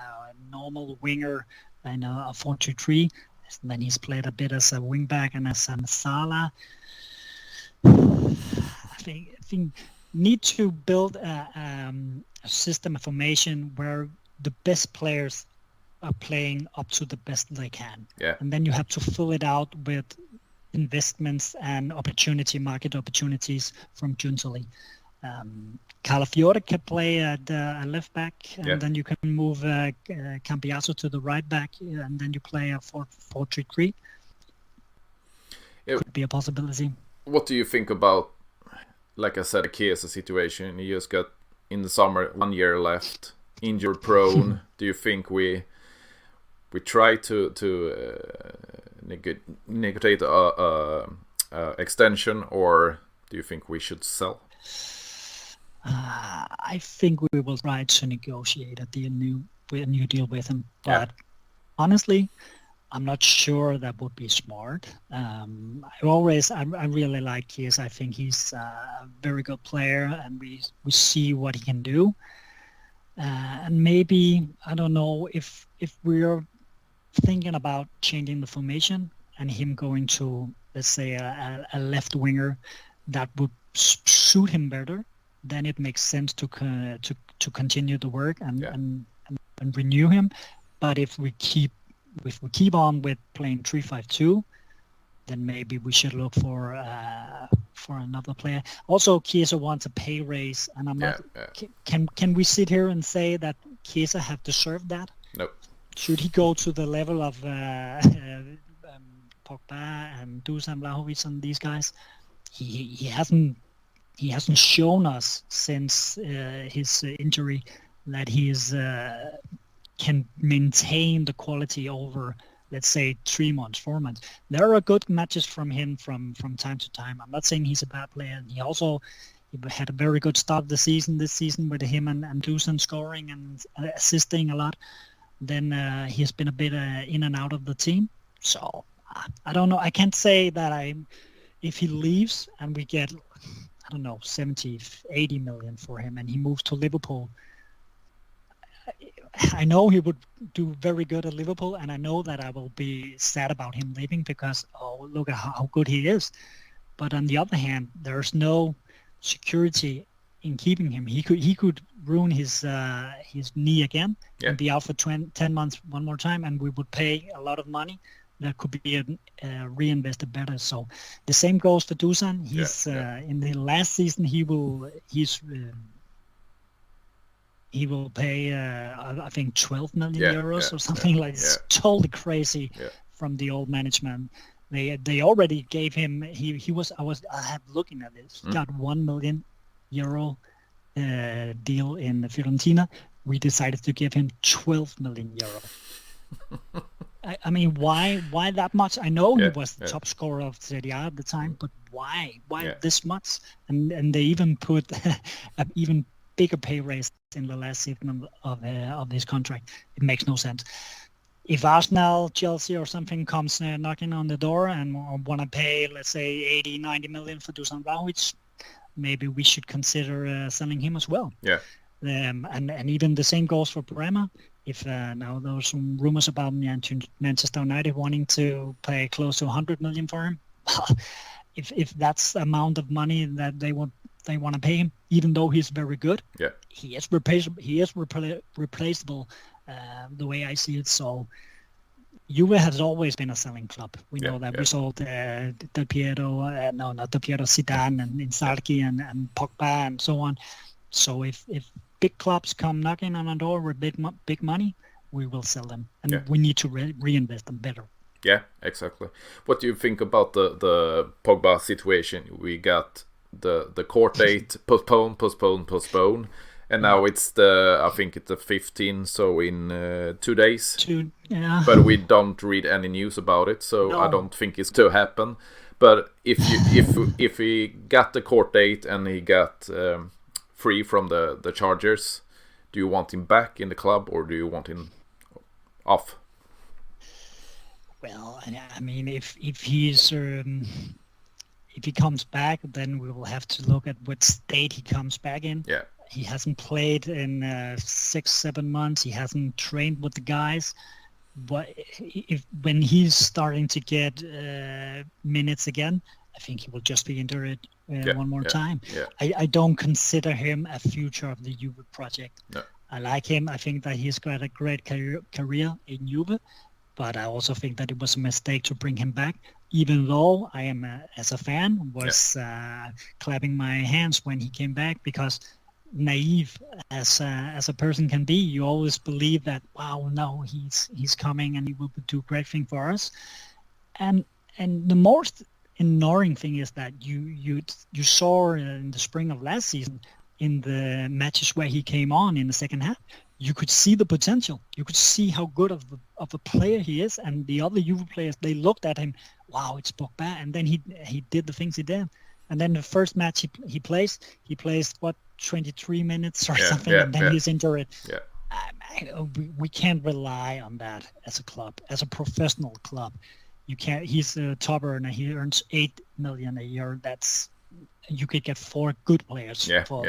normal winger than a 4-2-3. And then he's played a bit as a wing back and as a Masala. I think need to build a system, a formation where the best players are playing up to the best they can. Yeah. And then you have to fill it out with investments and market opportunities from Giuntoli. Calafiore can play at left back, and then you can move Cambiaso to the right back, and then you play a 4-4-3-3. Could be a possibility. What do you think about, like I said, Chiesa situation? He just got, in the summer, 1 year left, injured prone. Do you think we try to negotiate a extension, or do you think we should sell? I think we will try to negotiate a new deal with him, but honestly, I'm not sure that would be smart. I really like Chiesa. I think he's a very good player, and we see what he can do. And maybe, I don't know, if we're thinking about changing the formation and him going to, let's say, a left winger that would suit him better, then it makes sense to continue the work and renew him. But if we keep on with playing 3-5-2, then maybe we should look for another player. Also, Chiesa wants a pay raise, and I'm not. Can we sit here and say that Chiesa have deserved that? Nope. Should he go to the level of Pogba and Dusan Vlahovic and these guys? He hasn't shown us since his injury that he can maintain the quality over, let's say, 3 months, 4 months. There are good matches from him from time to time. I'm not saying he's a bad player. He had a very good start of the season this season with him and Dusan scoring and assisting a lot. Then he's been a bit in and out of the team. So I don't know. I can't say that if he leaves and we get, I don't know, 70, 80 million for him and he moves to Liverpool, I know he would do very good at Liverpool, and I know that I will be sad about him leaving because, look at how good he is. But on the other hand, there's no security in keeping him. He could ruin his knee again and be out for 10 months one more time, and we would pay a lot of money that could be reinvested better. So the same goes for Dusan. He's in the last season he will pay I think 12 million euros or something like that. It's totally crazy from the old management. They already gave him I had looking at this. He got 1 million euro deal in Fiorentina. We decided to give him 12 million euro. I mean, why that much? I know he was the top scorer of Serie A at the time, but why this much? And they even put an even bigger pay raise in the last season of his contract. It makes no sense. If Arsenal, Chelsea or something comes knocking on the door and want to pay, let's say, 80, 90 million for Dusan Vlahovic, maybe we should consider selling him as well. Yeah. And even the same goes for Bremer. If now there's some rumors about Manchester United wanting to pay close to 100 million for him, if that's the amount of money that they want to pay him, even though he's very good, he is replaceable. The way I see it. So Juve has always been a selling club. We know that. We sold Del Piero, not Del Piero, Zidane and Inzaghi and Pogba and so on. So if big clubs come knocking on our door with big money, we will sell them, and we need to reinvest them better. Yeah, exactly. What do you think about the Pogba situation? We got the court date postponed. And now it's I think it's the 15th, so in 2 days. But we don't read any news about it, so no. I don't think it's to happen. But if he got the court date and he got free from the charges, do you want him back in the club or do you want him off? Well, I mean, if he's if he comes back, then we will have to look at what state he comes back in. Yeah. He hasn't played in 6-7 months. He hasn't trained with the guys. But when he's starting to get minutes again, I think he will just be injured one more time. Yeah. I don't consider him a future of the Juve project. No. I like him. I think that he's got a great career in Juve. But I also think that it was a mistake to bring him back. even though I am, as a fan, was clapping my hands when he came back, because naive as a person can be, you always believe that, wow, no, he's coming and he will do great thing for us. And the most annoying thing is that you saw in the spring of last season, in the matches where he came on in the second half, you could see the potential. You could see how good of a player he is, and the other Juve players, they looked at him, wow, it's Pogba, and then he did the things he did. And then the first match he plays what, 23 minutes or something, and then he's injured. Yeah. We can't rely on that as a club, as a professional club. You can't. He's a top earner. He earns 8 million a year. You could get 4 good players for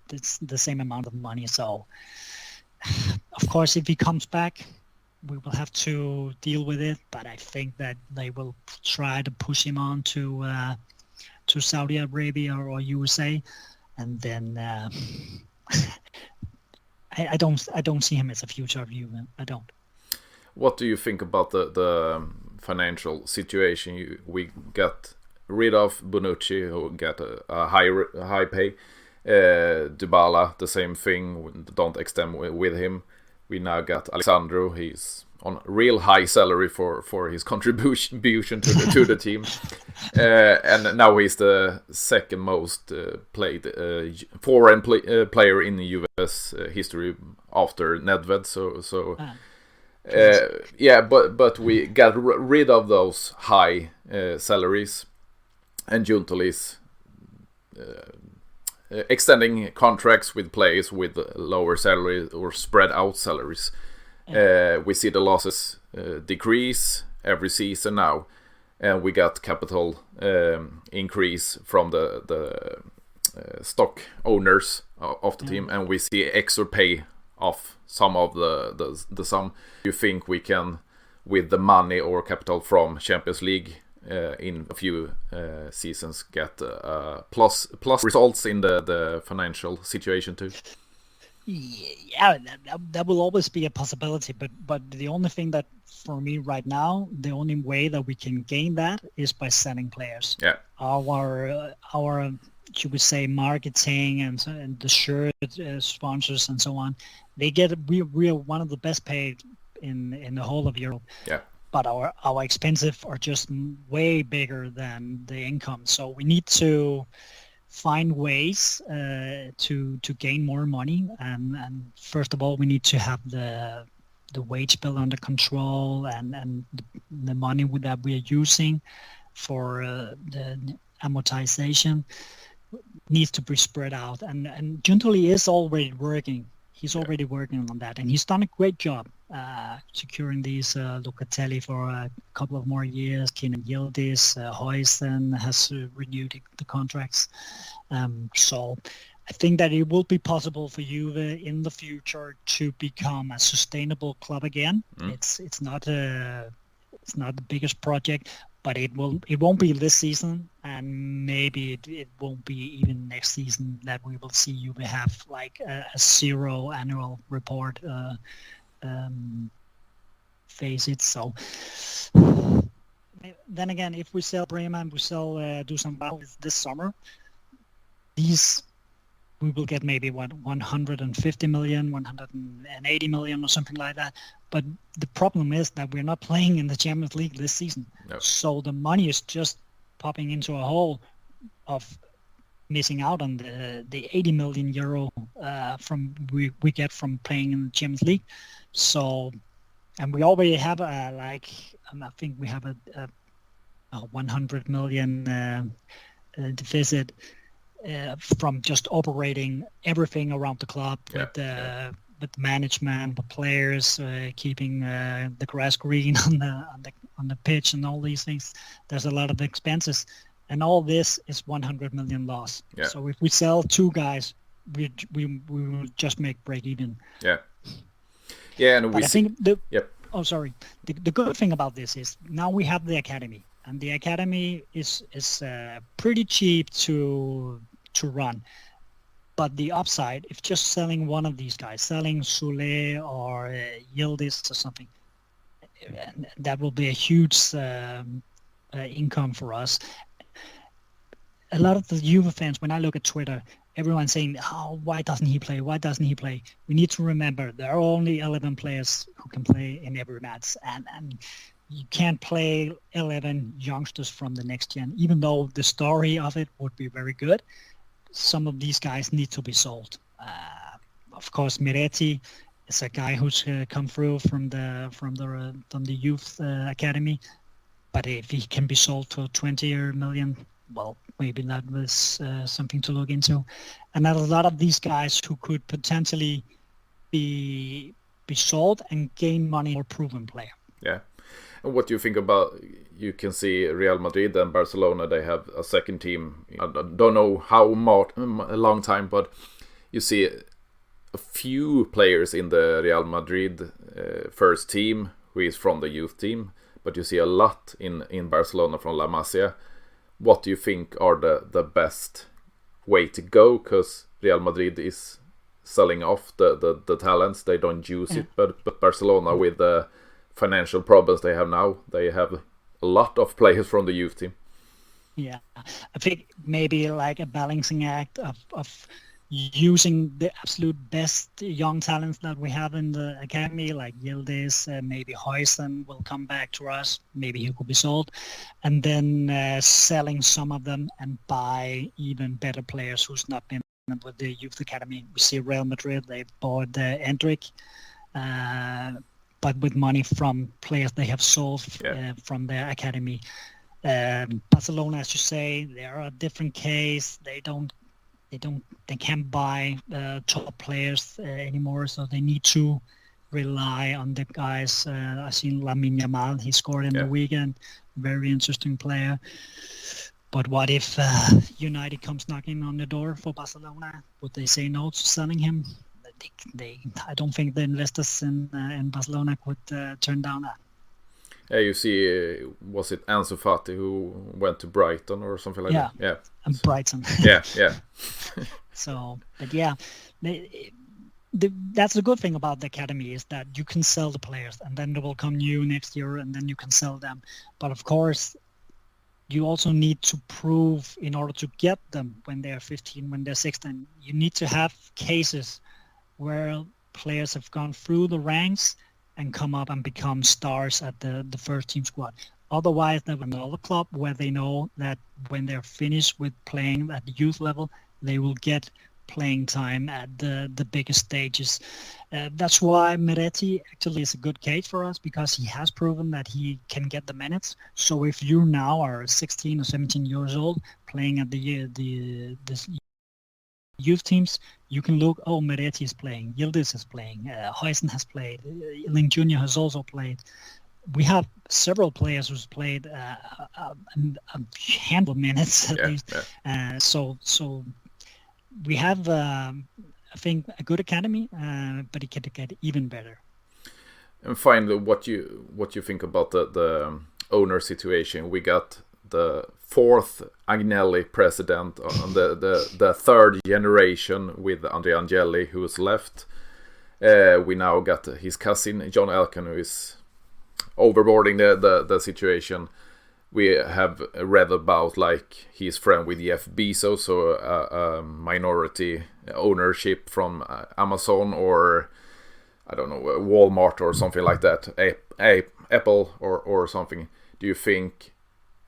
the same amount of money. So, of course, if he comes back, we will have to deal with it. But I think that they will try to push him on to Saudi Arabia or USA, and then I don't see him as a future of Juve. I don't. What do you think about the financial situation? We got rid of Bonucci, who got a high pay. Dybala, the same thing. Don't extend with him. We now got Alexandro. He's on real high salary for his contribution to the team. And now he's the second most played foreign player in the US history after Nedved. But we got rid of those high salaries, and Juventus extending contracts with players with lower salaries or spread out salaries. We see the losses decrease every season now, and we got capital increase from the stock owners of the team, and we see extra pay off some of the sum. You think we can, with the money or capital from Champions League in a few seasons, get plus results in the financial situation too? Yeah, that will always be a possibility, but the only thing that, for me right now, the only way that we can gain that is by selling players. Yeah, our should we say marketing and the shirt sponsors and so on, we are one of the best paid in the whole of Europe. Yeah, but our expenses are just way bigger than the income, so we need to find ways to gain more money, and first of all we need to have the wage bill under control, and the money that we are using for the amortization needs to be spread out, and Giuntoli is already working. He's already working on that, and he's done a great job securing these Locatelli for a couple of more years. Kenan Yildiz, Huijsen has renewed the contracts. So I think that it will be possible for Juve in the future to become a sustainable club again. It's not the biggest project, but it won't be this season, and maybe it won't be even next season that we will see Juve have like a 0 annual report face it. So then again, if we sell Bremen, we sell Dusan this summer, we will get maybe 150 million, 180 million or something like that. But the problem is that we're not playing in the Champions League this season. No. So the money is just popping into a hole of missing out on the 80 million euro we get from playing in the Champions League. So, and we already have I think we have a 100 million deficit from just operating everything around the club, with management, the players, keeping the grass green on the pitch, and all these things. There's a lot of expenses, and all this is 100 million loss. Yeah. So if we sell 2 guys, we will just make break even. Yeah. Yeah, and but I think the good thing about this is now we have the academy, and the academy is pretty cheap to run. But the upside, if just selling one of these guys, selling Sule or Yildiz or something, that will be a huge income for us. A lot of the Juve fans, when I look at Twitter, everyone's saying, "Oh, why doesn't he play? Why doesn't he play?" We need to remember there are only 11 players who can play in every match, and you can't play 11 youngsters from the next gen. Even though the story of it would be very good, some of these guys need to be sold. Of course, Miretti is a guy who's come through from the youth academy, but if he can be sold to 20 million, well, maybe that was something to look into. And a lot of these guys who could potentially be sold and gain money or proven player. Yeah. And what do you think about, you can see Real Madrid and Barcelona, they have a second team. I don't know how much, a long time, but you see a few players in the Real Madrid first team who is from the youth team, but you see a lot in Barcelona from La Masia. What do you think are the best way to go? Because Real Madrid is selling off the talents. They don't use it. But Barcelona, with the financial problems they have now, they have a lot of players from the youth team. Yeah, I think maybe like a balancing act of using the absolute best young talents that we have in the academy, like Yildiz, maybe Huijsen will come back to us, maybe he could be sold, and then selling some of them and buy even better players who's not been with the youth academy. We see Real Madrid, they bought Endrick, but with money from players they have sold from their academy. Barcelona, as you say, they are a different case. They can't buy top players anymore, so they need to rely on the guys. I've seen Lamine Yamal, he scored in the weekend, very interesting player. But what if United comes knocking on the door for Barcelona? Would they say no to selling him? I don't think the investors in Barcelona could turn down that. Yeah, you see, was it Ansu Fati who went to Brighton or something like that? Yeah, and Brighton. yeah. So, but yeah, that's the good thing about the academy, is that you can sell the players, and then they will come new next year, and then you can sell them. But of course, you also need to prove, in order to get them when they're 15, when they're 16, you need to have cases where players have gone through the ranks and come up and become stars at the first team squad. Otherwise, they have another club where they know that when they're finished with playing at the youth level, they will get playing time at the biggest stages. That's why Miretti actually is a good case for us, because he has proven that he can get the minutes. So if you now are 16 or 17 years old playing at the youth teams, you can look, Miretti is playing, Yildiz is playing, Huijsen has played, Link Jr. has also played. We have several players who's played a handful of minutes at least. Yeah. So we have, I think, a good academy, but it can get even better. And finally, what you think about the owner situation? We got the fourth Agnelli president on the third generation with Andrea Agnelli, who was left. We now got his cousin John Elkann, who is overboarding the situation. We have read about, like, he's friend with Jeff Bezos, so a minority ownership from Amazon, or I don't know, Walmart or something like that, Apple or something. Do you think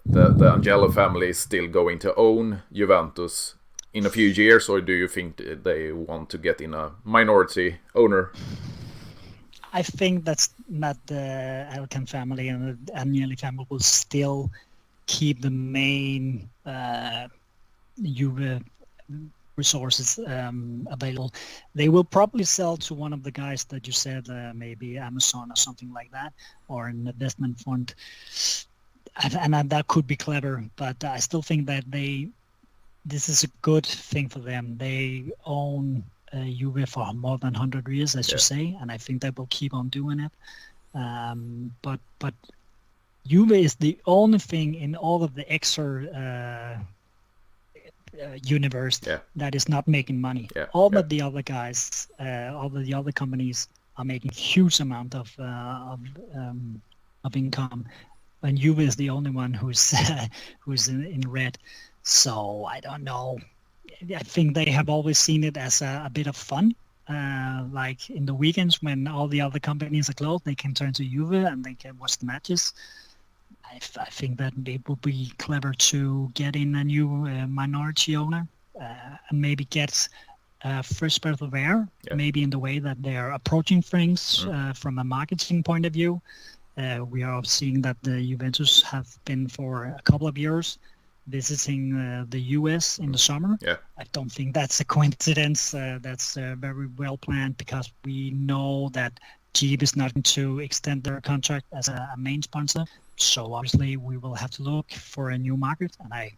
the Agnelli family is still going to own Juventus in a few years, or do you think they want to get in a minority owner? I think that's not the Elkann family, and the Agnelli family will still keep the main Juve resources available. They will probably sell to one of the guys that you said, maybe Amazon or something like that, or an investment fund. And that could be clever, but I still think that this is a good thing for them. They own Juve for more than 100 years, as you say, and I think they will keep on doing it. But Juve is the only thing in all of the extra universe that is not making money. All of the other guys, all of the other companies are making huge amount of income. and Juve is the only one who's who's in red. So I don't know. I think they have always seen it as a bit of fun. Like in the weekends when all the other companies are closed, they can turn to Juve and they can watch the matches. I think that it would be clever to get in a new minority owner and maybe get first breath of air, maybe in the way that they're approaching things from a marketing point of view. We are seeing that the Juventus have been for a couple of years visiting the US in the summer. I don't think that's a coincidence. That's very well planned, because we know that Jeep is not going to extend their contract as a main sponsor. So obviously we will have to look for a new market, and I'm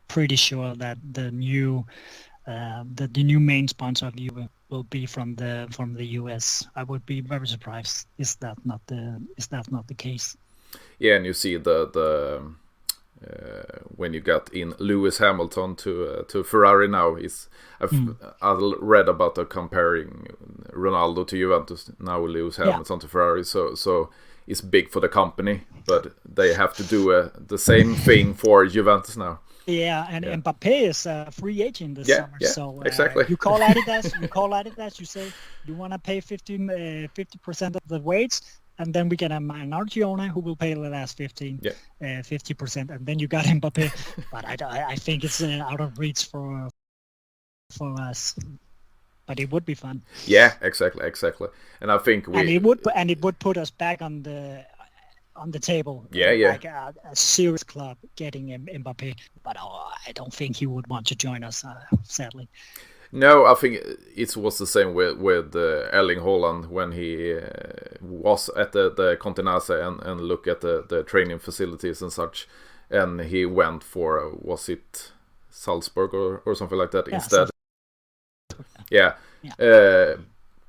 pretty sure that the new main sponsor of Juve will be from the US. I would be very surprised is that not the case. Yeah, and you see the when you got in Lewis Hamilton to Ferrari now, I read about the comparing Ronaldo to Juventus, now Lewis Hamilton to Ferrari, so it's big for the company, but they have to do the same thing for Juventus now. Yeah, and Mbappé is a free agent this summer. Yeah, so exactly. You call Adidas, you say you want to pay 50% of the wage, and then we get a minority owner who will pay the last 50%, and then you got Mbappé. But I think it's out of reach for us. But it would be fun. Yeah, exactly. And I think it would put us back on the table. Like a serious club getting Mbappé. But I don't think he would want to join us, sadly. No, I think it was the same with Erling Haaland when he was at the Continense and look at the training facilities and such, and he went for was it Salzburg or something like that instead.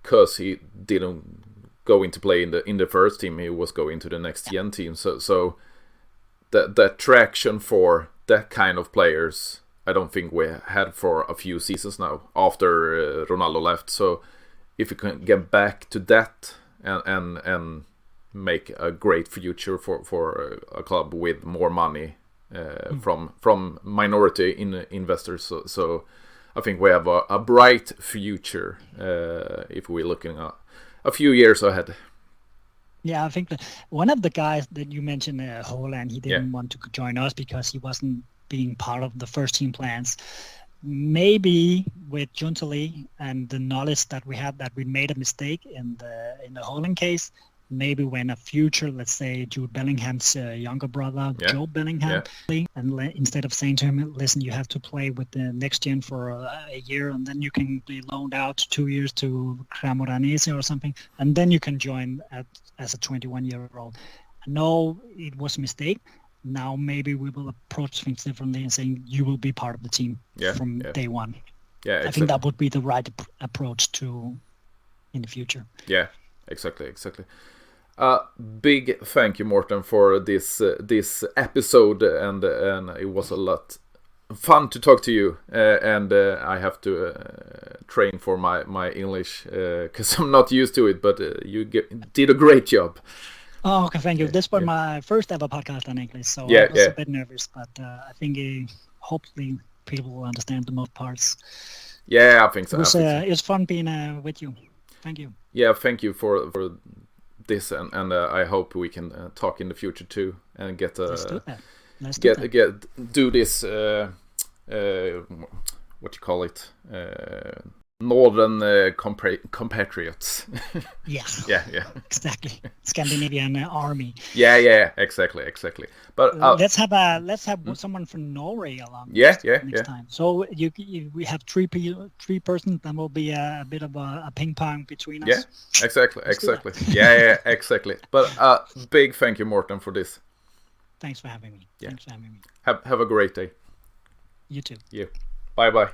Because he didn't go into play in the first team, he was going to the next gen team. So the attraction for that kind of players, I don't think we had for a few seasons now after Ronaldo left. So if we can get back to that and make a great future for a club with more money from minority investors, so I think we have a bright future if we're looking at a few years ahead. Yeah, I think one of the guys that you mentioned, Holland, he didn't want to join us because he wasn't being part of the first team plans. Maybe with Juntali and the knowledge that we had that we made a mistake in the Holland case, maybe when a future, let's say Jude Bellingham's younger brother, Joe Bellingham, and instead of saying to him, listen, you have to play with the next gen for a year, and then you can be loaned out 2 years to Cremonese or something, and then you can join as a 21-year-old. No, it was a mistake. Now maybe we will approach things differently and saying you will be part of the team from day one. Yeah, exactly. I think that would be the right approach to in the future. Yeah, exactly. Big thank you, Morten, for this episode, and it was a lot fun to talk to you. And I have to train for my English because I'm not used to it. But you did a great job. Oh, okay, thank you. This was my first ever podcast in English, so I was a bit nervous, but I think hopefully people will understand the most parts. Yeah, I think so. It was fun being with you. Thank you. Yeah, thank you for this, and I hope we can talk in the future too, and get Let's do that. do this what you call it, northern compatriots. yeah, exactly. Scandinavian army. Yeah, exactly. But let's have someone from Norway along. Next time. So we have three persons. Then will be a bit of a ping pong between us. Yeah, exactly. Yeah, exactly. But big thank you, Morten, for this. Thanks for having me. Have a great day. You too. Yeah. Bye.